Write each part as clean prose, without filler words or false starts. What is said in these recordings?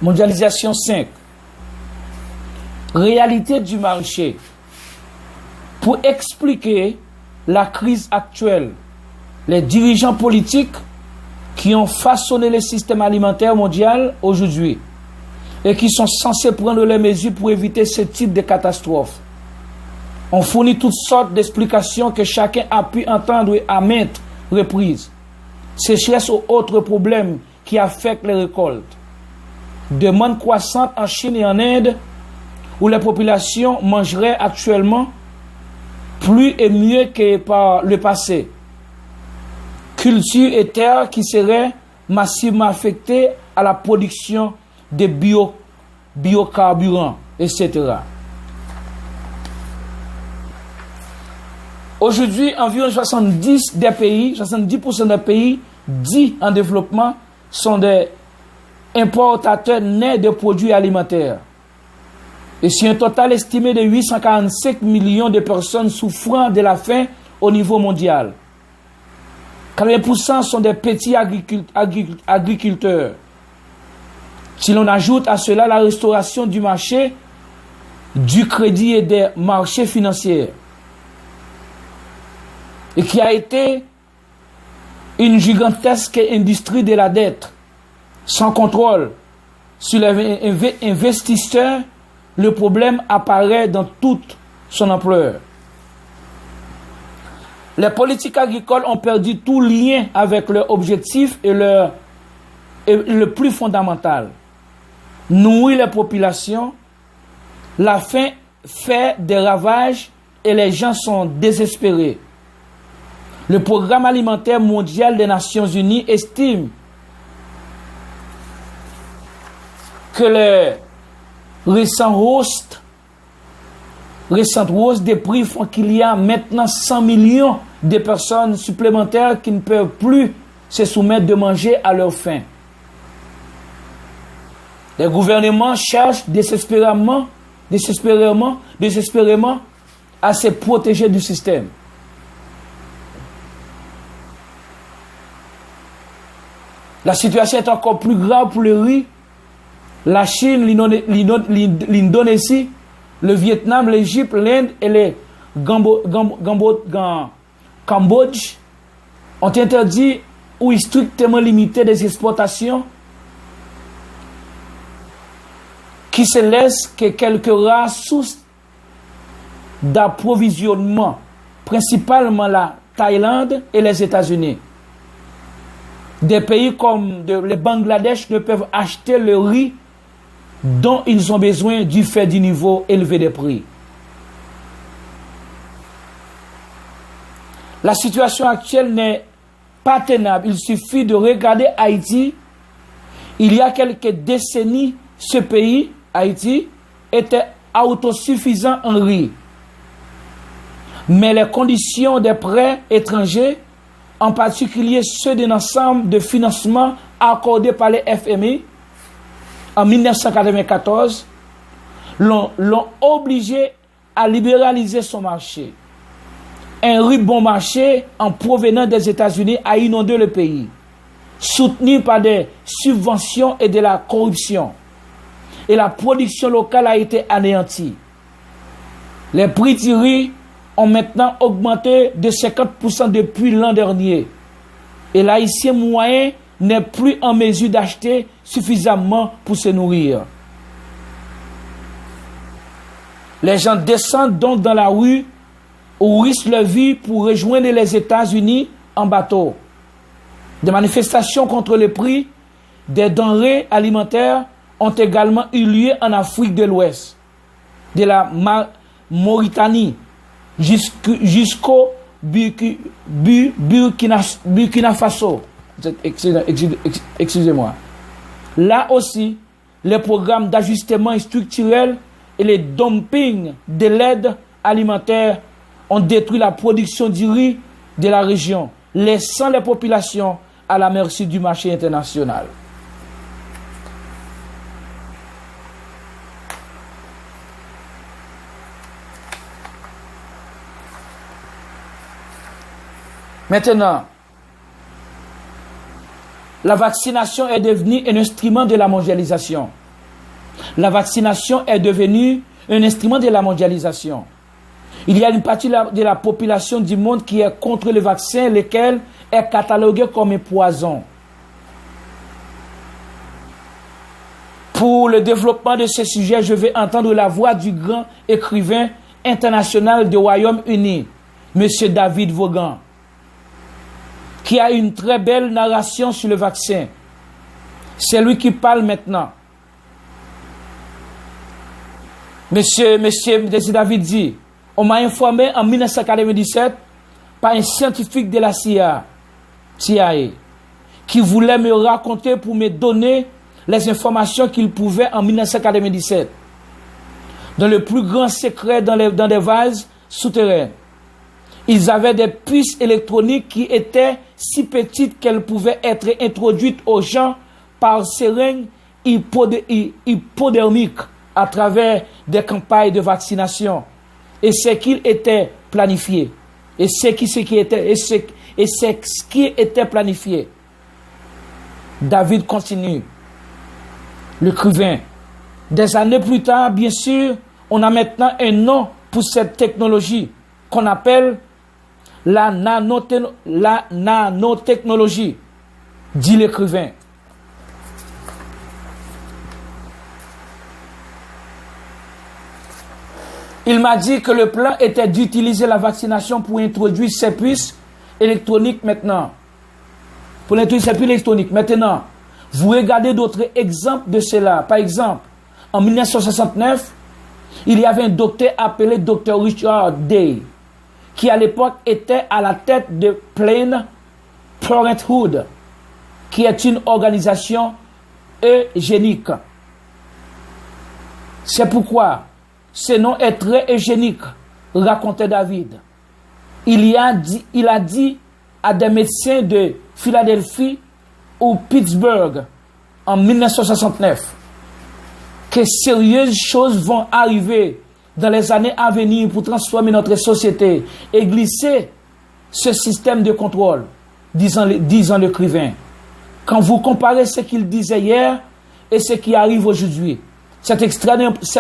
Mondialisation 5. Réalité du marché. Pour expliquer la crise actuelle, les dirigeants politiques qui ont façonné le système alimentaire mondial aujourd'hui et qui sont censés prendre les mesures pour éviter ce type de catastrophe. On fournit toutes sortes d'explications que chacun a pu entendre à maintes reprises. Sécheresse ou autres problèmes qui affectent les récoltes. Demande croissante en Chine et en Inde, où les populations mangeraient actuellement plus et mieux que par le passé. Culture et terres qui seraient massivement affectées à la production de biocarburants, etc. Aujourd'hui, environ 70% des pays dits en développement sont des importateurs nets de produits alimentaires. Et si un total estimé de 845 millions de personnes souffrant de la faim au niveau mondial, 40% sont des petits agriculteurs. Si l'on ajoute à cela la restauration du marché, du crédit et des marchés financiers, et qui a été une gigantesque industrie de la dette, sans contrôle sur les investisseurs, le problème apparaît dans toute son ampleur. Les politiques agricoles ont perdu tout lien avec leur objectif et le plus fondamental. Nourrir les populations, la faim fait des ravages et les gens sont désespérés. Le Programme alimentaire mondial des Nations Unies estime que les récentes hausses des prix font qu'il y a maintenant 100 millions de personnes supplémentaires qui ne peuvent plus se soumettre de manger à leur faim. Les gouvernements cherchent désespérément à se protéger du système. La situation est encore plus grave pour le riz. La Chine, l'Indonésie, le Vietnam, l'Égypte, l'Inde et le Cambodge ont interdit ou strictement limité des exportations qui se laissent que quelques rares sources d'approvisionnement, principalement la Thaïlande et les États-Unis. Des pays comme le Bangladesh ne peuvent acheter le riz dont ils ont besoin du fait du niveau élevé des prix. La situation actuelle n'est pas tenable. Il suffit de regarder Haïti. Il y a quelques décennies, ce pays, Haïti, était autosuffisant en riz. Mais les conditions des prêts étrangers, en particulier ceux d'un ensemble de financement accordés par les FMI en 1994, l'ont obligé à libéraliser son marché. Un riz bon marché en provenant des États-Unis a inondé le pays, soutenu par des subventions et de la corruption. Et la production locale a été anéantie. Les prix du riz ont maintenant augmenté de 50% depuis l'an dernier. Et l'haïtien moyen n'est plus en mesure d'acheter suffisamment pour se nourrir. Les gens descendent donc dans la rue ou risquent leur vie pour rejoindre les États-Unis en bateau. Des manifestations contre le prix des denrées alimentaires ont également eu lieu en Afrique de l'Ouest, de la Mauritanie jusqu'au Burkina Faso. Excusez-moi. Là aussi, les programmes d'ajustement structurel et les dumping de l'aide alimentaire ont détruit la production du riz de la région, laissant les populations à la merci du marché international. Maintenant, la vaccination est devenue un instrument de la mondialisation. La vaccination est devenue un instrument de la mondialisation. Il y a une partie de la population du monde qui est contre le vaccin, lequel est catalogué comme un poison. Pour le développement de ce sujet, je vais entendre la voix du grand écrivain international du Royaume-Uni, M. David Vaughan, qui a une très belle narration sur le vaccin. C'est lui qui parle maintenant. Monsieur David dit, on m'a informé en 1997 par un scientifique de la CIA qui voulait me raconter pour me donner les informations qu'il pouvait en 1997. Dans le plus grand secret, dans des vases souterrains. Ils avaient des puces électroniques qui étaient si petites qu'elles pouvaient être introduites aux gens par seringue hypodermique à travers des campagnes de vaccination. Et c'est qu'il était planifié. Et c'est ce qui était planifié. David continue. L'écrivain. Des années plus tard, bien sûr, on a maintenant un nom pour cette technologie qu'on appelle la nanotechnologie, dit l'écrivain. Il m'a dit que le plan était d'utiliser la vaccination pour introduire ces puces électroniques maintenant. Pour introduire ces puces électroniques. Maintenant, vous regardez d'autres exemples de cela. Par exemple, en 1969, il y avait un docteur appelé Dr. Richard Day, qui à l'époque était à la tête de Planned Parenthood, qui est une organisation eugénique. C'est pourquoi ce nom est très eugénique, racontait David. Il a dit à des médecins de Philadelphie ou Pittsburgh en 1969 que sérieuses choses vont arriver dans les années à venir pour transformer notre société et glisser ce système de contrôle, disant l'écrivain. Quand vous comparez ce qu'il disait hier et ce qui arrive aujourd'hui, c'est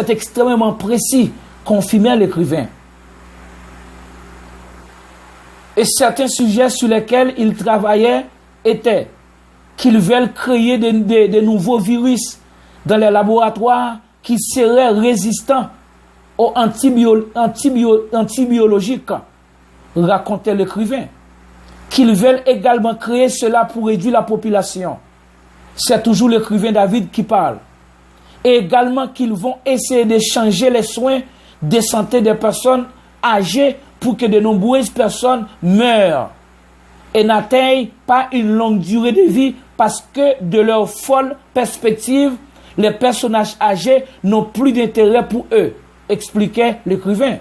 extrêmement précis, confirmait l'écrivain. Et certains sujets sur lesquels il travaillait étaient qu'ils veulent créer de nouveaux virus dans les laboratoires qui seraient résistants aux antibiologiques, racontait l'écrivain. Qu'ils veulent également créer cela pour réduire la population. C'est toujours l'écrivain David qui parle. Et également qu'ils vont essayer de changer les soins de santé des personnes âgées pour que de nombreuses personnes meurent et n'atteignent pas une longue durée de vie parce que de leur folle perspective, les personnages âgés n'ont plus d'intérêt pour eux, expliquait l'écrivain.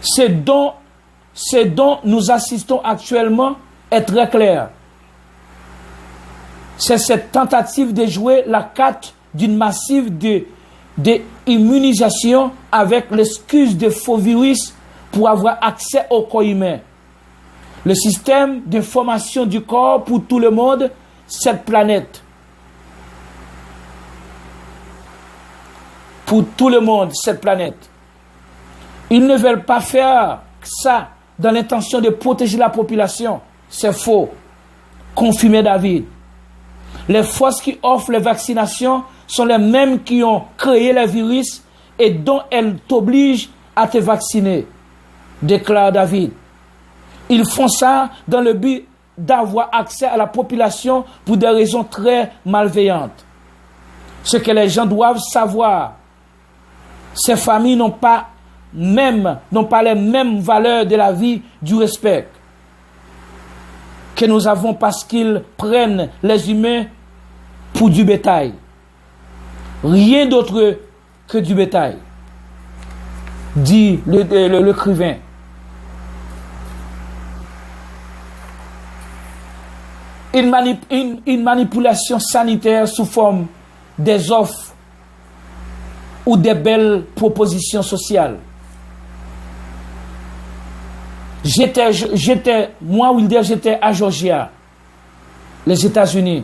Ce dont nous assistons actuellement est très clair. C'est cette tentative de jouer la carte d'une massive d'immunisation avec l'excuse de faux virus pour avoir accès au corps humain. Le système d'information du corps pour tout le monde, cette planète. Pour tout le monde, cette planète. Ils ne veulent pas faire ça dans l'intention de protéger la population. C'est faux. Confirmé David. Les forces qui offrent les vaccinations sont les mêmes qui ont créé les virus et dont elles t'obligent à te vacciner, déclare David. Ils font ça dans le but d'avoir accès à la population pour des raisons très malveillantes. Ce que les gens doivent savoir, ces familles n'ont pas les mêmes valeurs de la vie, du respect que nous avons parce qu'ils prennent les humains pour du bétail. Rien d'autre que du bétail, dit l'écrivain. Une manipulation sanitaire sous forme des offres ou des belles propositions sociales. Moi, Wilder, j'étais à Georgia, les États-Unis.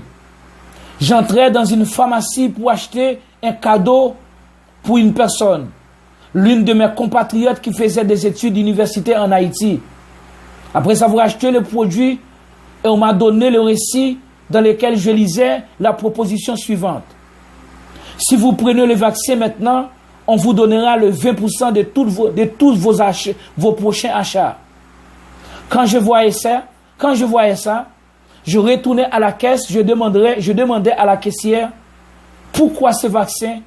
J'entrais dans une pharmacie pour acheter un cadeau pour une personne, l'une de mes compatriotes qui faisait des études d'université en Haïti. Après avoir acheté le produit, et on m'a donné le récit dans lequel je lisais la proposition suivante. Si vous prenez le vaccin maintenant, on vous donnera le 20% de tous vos prochains achats. Quand je voyais ça, je retournais à la caisse, je demandais à la caissière pourquoi ce vaccin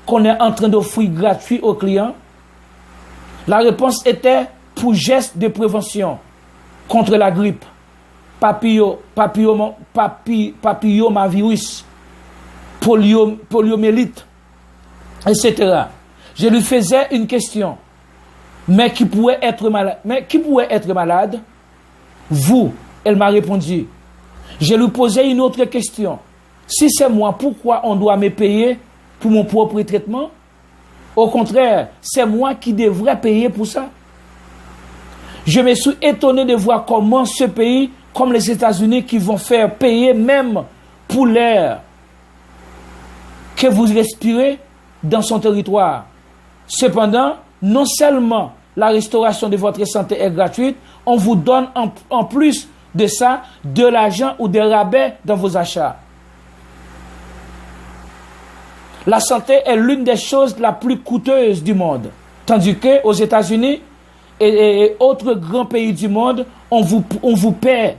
qu'on est en train d'offrir gratuit aux clients. La réponse était pour geste de prévention contre la grippe, papillomavirus, poliomyélite, etc. Je lui faisais une question. Mais qui pourrait être malade? Vous, elle m'a répondu. Je lui posais une autre question. Si c'est moi, pourquoi on doit me payer pour mon propre traitement? Au contraire, c'est moi qui devrais payer pour ça. Je me suis étonné de voir comment ce pays, comme les États-Unis, qui vont faire payer même pour l'air que vous respirez dans son territoire. Cependant, non seulement la restauration de votre santé est gratuite, on vous donne en plus de ça de l'argent ou des rabais dans vos achats. La santé est l'une des choses la plus coûteuses du monde. Tandis qu'aux États-Unis et autres grands pays du monde, on vous paie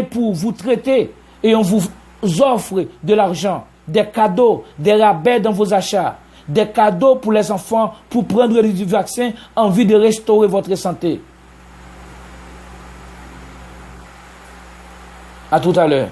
pour vous traiter et on vous offre de l'argent, des cadeaux, des rabais dans vos achats, des cadeaux pour les enfants pour prendre du vaccin en vue de restaurer votre santé. À tout à l'heure.